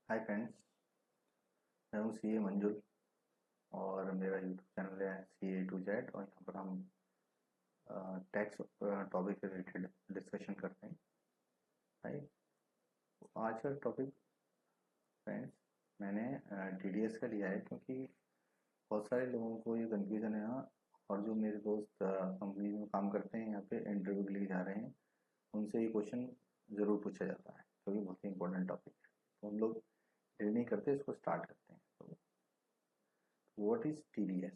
Hi friends, मैं हूँ CA मंजुल और मेरा यूट्यूब चैनल है CA to Z और यहाँ पर हम टैक्स टॉपिक से रिलेटेड डिस्कशन करते हैं। हाय, आज का टॉपिक फ्रेंड्स मैंने TDS का लिया है क्योंकि बहुत सारे लोगों को ये कन्फ्यूज़न है यहाँ। और जो मेरे दोस्त कंपनी में काम करते हैं यहाँ पे इंटरव्यू के लिए जा रहे हैं, उनसे ये क्वेश्चन ज़रूर पूछा जाता है क्योंकि बहुत ही इंपॉर्टेंट टॉपिक है। तो हम लोग देर नहीं करते, इसको स्टार्ट करते हैं। तो व्हाट इज़ TDS?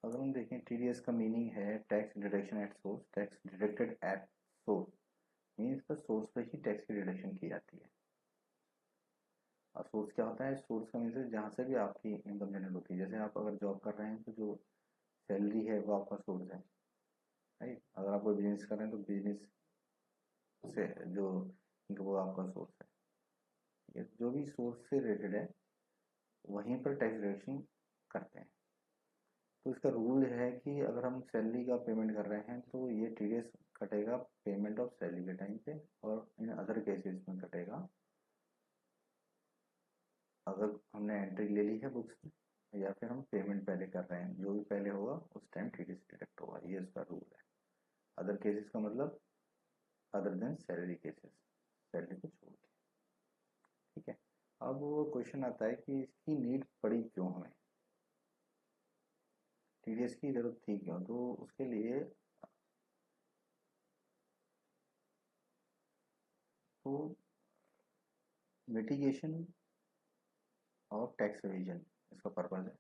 अगर हम देखें, TDS का मीनिंग है tax deduction at source. Tax deducted at source means का सोर्स पर ही टैक्स की डिडक्शन की जाती है। और सोर्स क्या होता है? सोर्स का मीन्स जहाँ से भी आपकी इनकम जनरेट होती है। जैसे आप अगर जॉब कर रहे हैं तो जो सैलरी है वो आपका सोर्स है, राइट। अगर आप कोई बिजनेस कर रहे हैं तो बिजनेस से जो इनकम वो आपका सोर्स है। ठीक है, जो भी सोर्स से रिलेटेड है वहीं पर टैक्स डिडक्शन करते हैं। तो इसका रूल है कि अगर हम सैलरी का पेमेंट कर रहे हैं तो ये TDS कटेगा पेमेंट ऑफ सैलरी के टाइम पे, और इन अदर केसेस में कटेगा अगर हमने एंट्री ले ली है बुक्स में या फिर हम पेमेंट पहले कर रहे हैं। जो भी पहले होगा उस टाइम TDS डिडक्ट होगा, ये उसका रूल है। अदर केसेस का मतलब other than salary cases, salary को छोड़ के। ठीक है, अब वो क्वेश्चन आता है कि इसकी नीड पड़ी क्यों हमें, TDS की जरूरत थी क्यों? तो उसके लिए तो मिटिगेशन और टैक्स एविजन इसका पर्पज है।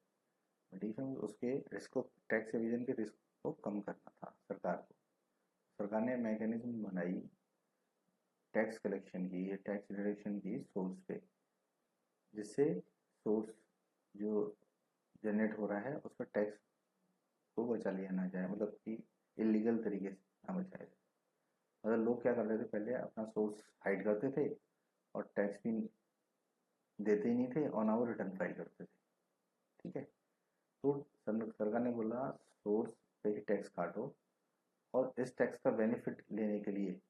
मिटिगेशन उसके रिस्क को, टैक्स एविजन के रिस्क को कम करना था सरकार को। सरकार ने मैकेनिज्म बनाई टैक्स कलेक्शन की या टैक्स डिडक्शन की सोर्स पे, जिससे सोर्स जो जनरेट हो रहा है उस पर टैक्स को बचा लिया ना जाए, मतलब कि इलीगल तरीके से ना बचाया जाए। मतलब लोग क्या करते थे, पहले अपना सोर्स हाइड करते थे और टैक्स भी देते ही नहीं थे और ना वो रिटर्न फाइल करते थे। ठीक है, तो सरकार ने बोला सोर्स पे ही टैक्स काटो, और इस टैक्स का बेनिफिट लेने के लिए,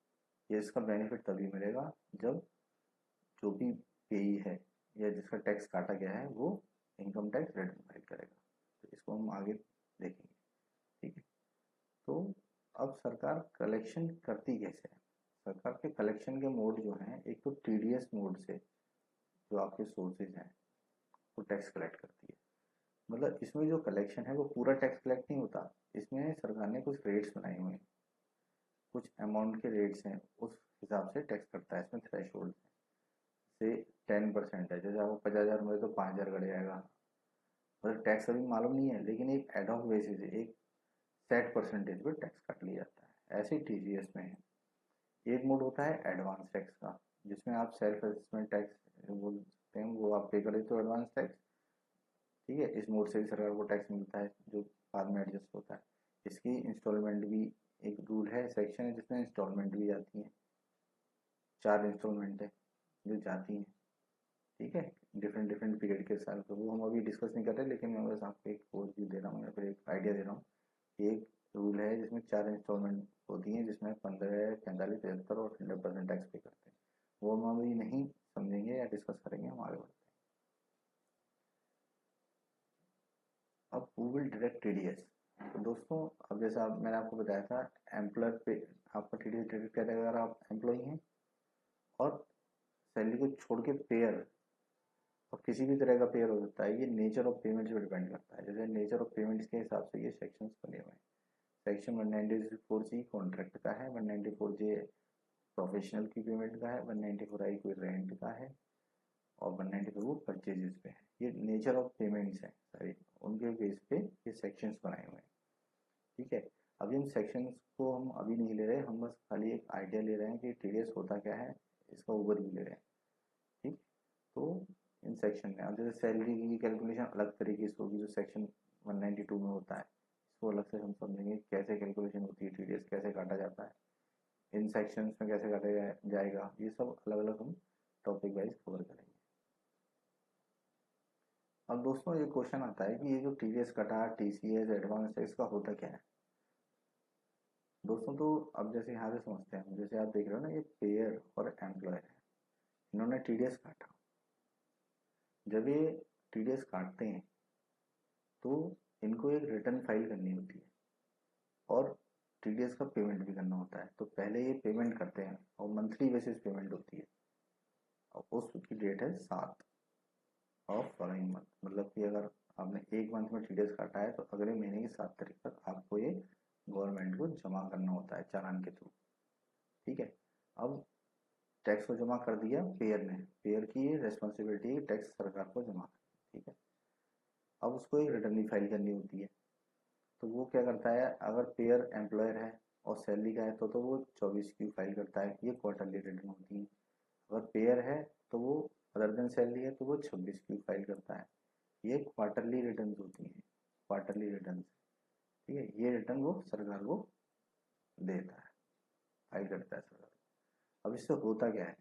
ये इसका बेनिफिट तभी मिलेगा जब जो भी पेई है या जिसका टैक्स काटा गया है वो इनकम टैक्स रिटर्न फाइल करेगा। तो इसको हम आगे देखेंगे। ठीक है, तो अब सरकार कलेक्शन करती कैसे है? सरकार के कलेक्शन के मोड जो हैं, एक तो TDS मोड से जो आपके सोर्सेज हैं वो टैक्स कलेक्ट करती है। मतलब इसमें जो कलेक्शन है वो पूरा टैक्स कलेक्ट नहीं होता, इसमें सरकार ने कुछ रेट्स बनाए हुए हैं, कुछ अमाउंट के रेट्स हैं, उस हिसाब से टैक्स करता है। इसमें थ्रेश होल्ड से 10% है। जैसे आपको 50,000 मिले तो 5,000 कट जाएगा। मतलब टैक्स अभी मालूम नहीं है, लेकिन एक एडहॉक बेसिस है, एक सेट परसेंटेज पर टैक्स काट लिया जाता है। ऐसे ही TGS में है। एक मोड होता है एडवांस टैक्स का, जिसमें आप सेल्फ असेसमेंट टैक्स बोल सकते हैं, वो आप पे करें तो एडवांस टैक्स। ठीक है, इस मोड से भी सरकार को टैक्स मिलता है जो बाद में एडजस्ट होता है। इसकी इंस्टॉलमेंट भी एक रूल है, सेक्शन है जिसमें इंस्टॉलमेंट भी जाती है। 4 इंस्टॉलमेंट है जो जाती हैं। ठीक है, डिफरेंट डिफरेंट पीरियड के साथ, तो वो हम अभी डिस्कस नहीं कर रहे, लेकिन मैं बस आपको एक ओवरव्यू दे रहा हूँ या फिर एक आइडिया दे रहा हूँ। एक रूल है जिसमें 4 इंस्टॉलमेंट होती हैं, जिसमें 15, 45, 75 और 100% टैक्स पे करते हैं। वो हम अभी नहीं समझेंगे या डिस्कस करेंगे, हम आगे बढ़ते हैं। अब हु विल डिडक्ट TDS? तो दोस्तों, अब जैसा मैंने आपको बताया था, एम्प्लॉयर पे आपका TDS डिडक्ट करेगा अगर आप एम्प्लॉई हैं, और सैलरी को छोड़ के पेयर, और किसी भी तरह का पेयर हो सकता है। ये नेचर ऑफ पेमेंट्स पे डिपेंड करता है। जैसे नेचर ऑफ पेमेंट्स के हिसाब से ये सेक्शंस बने हुए हैं। सेक्शन 194C कॉन्ट्रैक्ट का है, 194J प्रोफेशनल की पेमेंट का है, 194I कोई रेंट का है, और 194 वो परचेजेस पे है। ये नेचर ऑफ पेमेंट्स है सारी, उनके बेस पे ये सेक्शंस बनाए हुए हैं। ठीक है, अभी हम सेक्शंस को हम अभी नहीं ले रहे, हम बस खाली एक आइडिया ले रहे हैं कि TDS होता क्या है, इसका ओवरव्यू ले रहे हैं। ठीक, तो इन सेक्शन में अब जैसे सैलरी की कैलकुलेशन अलग तरीके से होगी जो सेक्शन 192 में होता है, इसको अलग से हम समझेंगे कैसे कैलकुलेशन होती है, TDS कैसे काटा जाता है, इन सेक्शंस में कैसे काटा जाएगा, ये सब अलग अलग हम टॉपिक वाइज कवर करेंगे। अब दोस्तों ये क्वेश्चन आता है कि ये जो TDS कटा, TCS, एडवांस टैक्स का होता क्या है? दोस्तों तो अब जैसे यहाँ से समझते हैं, जैसे आप देख रहे हो ना, ये पेयर और एम्प्लॉयर है, इन्होंने टीडीएस काटा। जब ये टीडीएस काटते हैं तो इनको एक रिटर्न फाइल करनी होती है और टीडीएस का पेमेंट भी करना होता है। तो पहले ये पेमेंट करते हैं और मंथली बेसिस पेमेंट होती है और उसकी डेट है 7 ऑफ फॉलोइंग मंथ। मतलब कि अगर आपने एक मंथ में टीडीएस काटा है तो अगले महीने की 7 तारीख तक आपको ये गवर्नमेंट को जमा करना होता है चालान के थ्रू। ठीक है, अब टैक्स को जमा कर दिया पेयर ने, पेयर की रेस्पॉन्सिबिलिटी है टैक्स सरकार को जमा करना। ठीक है, अब उसको एक रिटर्न भी फाइल करनी होती है। तो वो क्या करता है, अगर पेयर एम्प्लॉयर है और सैलरी का है तो वो 24 की फाइल करता है, ये क्वार्टरली रिटर्न होती है। अगर पेयर है तो वो अदर देन सैलरी है तो वो 26 की फाइल करता है, ये क्वार्टरली रिटर्न होती हैं, क्वार्टरली रिटर्न। ठीक है, ये रिटर्न वो सरकार को देता है, फाइल करता है सरकार। अब इससे होता क्या है,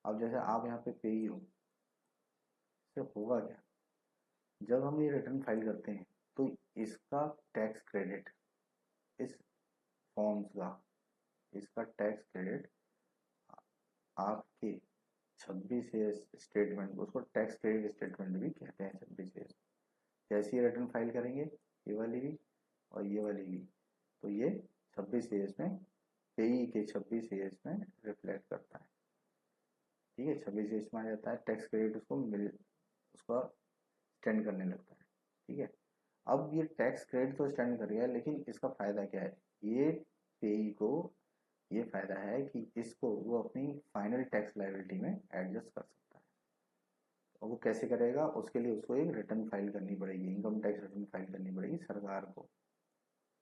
अब जैसे आप यहाँ पे पेई हो, इससे होगा क्या, जब हम ये रिटर्न फाइल करते हैं तो इसका टैक्स क्रेडिट, इस फॉर्म्स का इसका टैक्स क्रेडिट आपके 26 स्टेटमेंट, उसको टैक्स क्रेडिट स्टेटमेंट भी कहते हैं। 26 जैसी रिटर्न फाइल करेंगे ये वाली भी और ये वाली भी, तो ये 26 में पेई के 26 में रिफ्लेक्ट करता है। ठीक है, 26 में आ जाता है टैक्स क्रेडिट, उसको मिल उसका स्टैंड करने लगता है। ठीक है, अब ये टैक्स क्रेडिट तो स्टैंड कर गया, लेकिन इसका फ़ायदा क्या है, ये पेई को ये फ़ायदा है कि इसको वो अपनी फाइनल टैक्स लायबिलिटी में एडजस्ट कर सकता है। और वो कैसे करेगा, उसके लिए उसको एक रिटर्न फाइल करनी पड़ेगी, इनकम टैक्स रिटर्न फाइल करनी पड़ेगी, सरकार को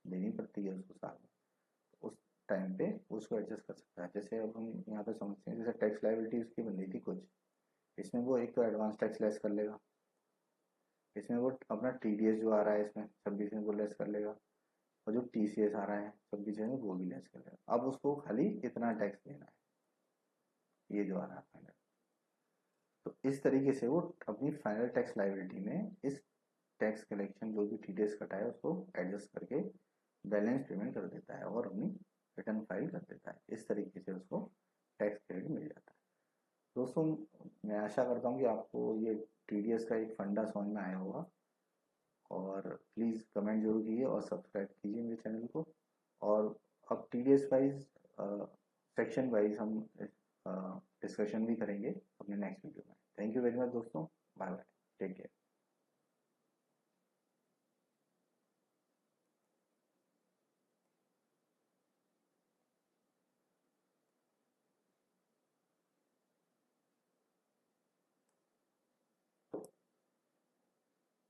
देनी पड़ती है उसको साल में। उस टाइम पे उसको एडजस्ट कर सकता है। जैसे अब हम यहाँ पे समझते हैं, जैसे टैक्स लायबिलिटी उसकी बन रही थी कुछ, इसमें वो एक तो एडवांस टैक्स लेस कर लेगा, इसमें वो अपना टीडीएस जो आ रहा है इसमें 26 में वो लेस कर लेगा, और जो टीसीएस आ रहा है 26 में वो भी लेस कर लेगा। अब उसको खाली इतना टैक्स देना है, ये जो आ रहा है फाइनल। तो इस तरीके से वो अपनी फाइनल टैक्स लायबिलिटी में इस टैक्स कलेक्शन जो भी टीडीएस कटा है उसको एडजस्ट करके बैलेंस पेमेंट कर देता है और अपनी रिटर्न फाइल कर देता है। इस तरीके से उसको टैक्स क्रेडिट मिल जाता है। दोस्तों, मैं आशा करता हूँ कि आपको ये टीडीएस का एक फंडा समझ में आया होगा, और प्लीज़ कमेंट जरूर कीजिए और सब्सक्राइब कीजिए मेरे चैनल को। और अब टीडीएस वाइज सेक्शन वाइज हम डिस्कशन भी करेंगे अपने नेक्स्ट वीडियो में। थैंक यू वेरी मच दोस्तों, बाय बाय, टेक केयर।